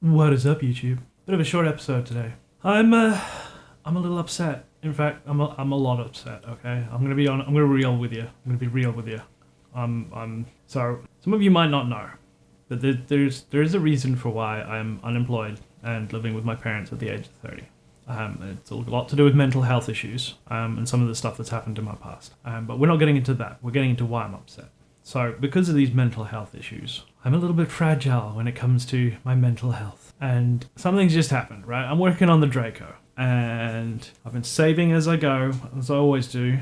What is up, YouTube? Bit of a short episode today. I'm a little upset. In fact, I'm a lot upset. Okay, I'm gonna be real with you. So some of you might not know, but there is a reason for why I'm unemployed and living with my parents at the age of 30. It's a lot to do with mental health issues and some of the stuff that's happened in my past. But we're not getting into that. We're getting into why I'm upset. So because of these mental health issues, I'm a little bit fragile when it comes to my mental health. And something's just happened, right? I'm working on the Draco. And I've been saving as I go, as I always do.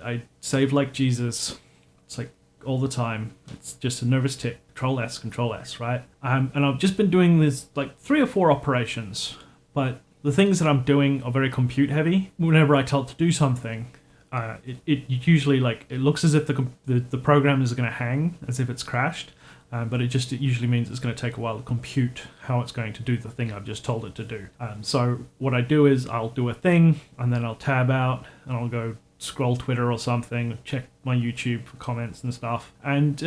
I save like Jesus. It's like all the time. It's just a nervous tick. Control S, right? And I've just been doing this like 3 or 4 operations. But the things that I'm doing are very compute heavy. Whenever I tell it to do something, it usually it looks as if the program is going to hang, as if it's crashed. But it usually means it's going to take a while to compute how it's going to do the thing I've just told it to do. So what I do is I'll do a thing, and then I'll tab out, and I'll go scroll Twitter or something, check my YouTube for comments and stuff, and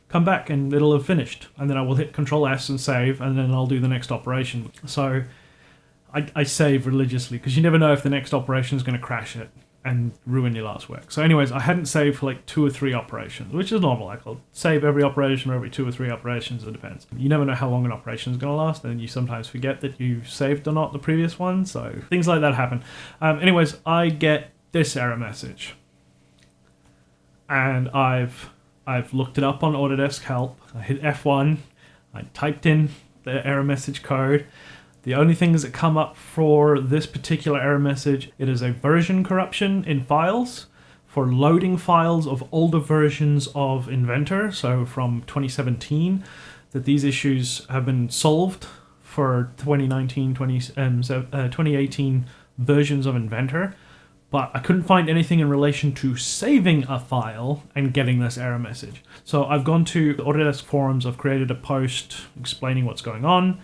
come back and it'll have finished. And then I will hit Control S and save, and then I'll do the next operation. So I save religiously, because you never know if the next operation is going to crash it and ruin your last work. So anyways, I hadn't saved for like 2 or 3 operations, which is normal. I'll save every operation or every 2 or 3 operations, it depends. You never know how long an operation is going to last, and you sometimes forget that you saved or not the previous one, so things like that happen. Anyways, I get this error message. And I've looked it up on Autodesk Help. I hit F1, I typed in the error message code. The only things that come up for this particular error message, it is a version corruption in files for loading files of older versions of Inventor, so from 2017, that these issues have been solved for 2018 versions of Inventor, but I couldn't find anything in relation to saving a file and getting this error message. So I've gone to the Autodesk forums, I've created a post explaining what's going on,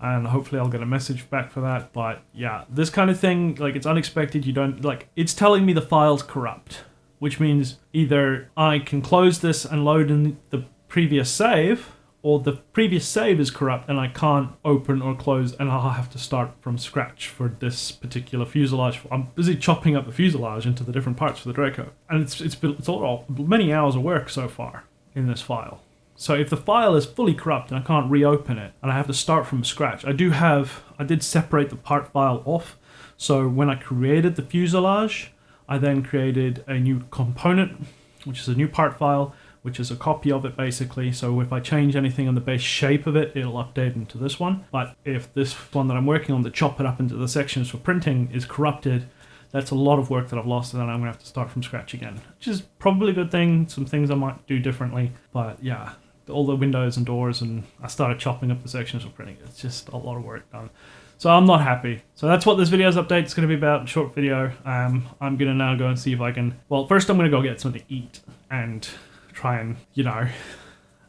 and hopefully I'll get a message back for that. But yeah, this kind of thing, it's unexpected. You don't, it's telling me the file's corrupt, which means either I can close this and load in the previous save, or the previous save is corrupt and I can't open or close, and I'll have to start from scratch for this particular fuselage. I'm busy chopping up the fuselage into the different parts for the Draco, and it's all many hours of work so far in this file. So if the file is fully corrupt and I can't reopen it and I have to start from scratch, I did separate the part file off. So when I created the fuselage, I then created a new component, which is a new part file, which is a copy of it basically. So if I change anything on the base shape of it, it'll update into this one. But if this one that I'm working on to chop it up into the sections for printing is corrupted, that's a lot of work that I've lost, and then I'm going to have to start from scratch again, which is probably a good thing. Some things I might do differently, but yeah, all the windows and doors, and I started chopping up the sections for printing. It's just a lot of work done. So I'm not happy. So that's what this video's update is going to be about, short video. I'm going to now go and see if I can, well, first I'm going to go get something to eat and try and,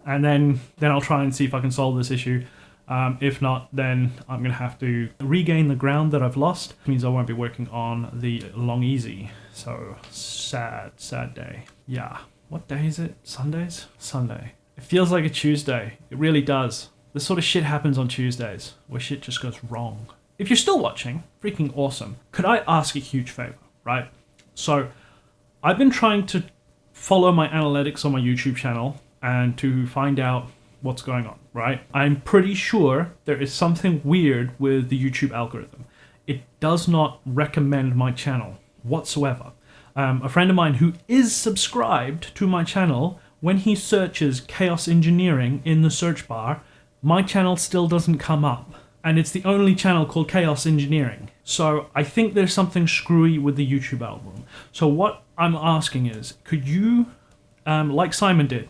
and then I'll try and see if I can solve this issue. If not, then I'm going to have to regain the ground that I've lost. It means I won't be working on the Long Easy. So sad day. Yeah. What day is it? Sundays? Sunday. It feels like a Tuesday. It really does. This sort of shit happens on Tuesdays, where shit just goes wrong. If you're still watching, freaking awesome. Could I ask a huge favor, right? So, I've been trying to follow my analytics on my YouTube channel and to find out what's going on, right? I'm pretty sure there is something weird with the YouTube algorithm. It does not recommend my channel whatsoever. A friend of mine who is subscribed to my channel, when he searches Chaos Engineering in the search bar, my channel still doesn't come up. And it's the only channel called Chaos Engineering. So I think there's something screwy with the YouTube algorithm. So what I'm asking is, could you, like Simon did,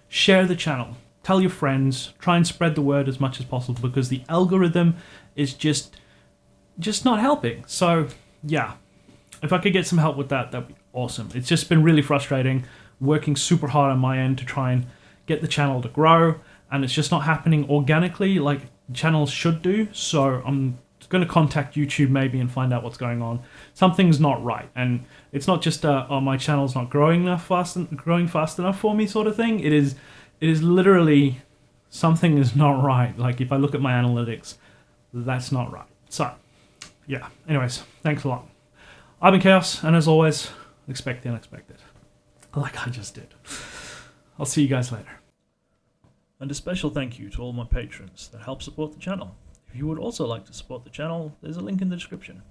share the channel, tell your friends, try and spread the word as much as possible, because the algorithm is just not helping. So yeah, if I could get some help with that, that'd be awesome. It's just been really frustrating, working super hard on my end to try and get the channel to grow, and it's just not happening organically like channels should do. So I'm going to contact YouTube maybe and find out what's going on. Something's not right, and it's not just oh, my channel's not growing fast enough for me sort of thing. It is literally something is not right. Like if I look at my analytics, That's not right. So, yeah. Anyways, thanks a lot. I've been Chaos, and as always, expect the unexpected. Like I just did. I'll see you guys later. And a special thank you to all my patrons that help support the channel. If you would also like to support the channel, there's a link in the description.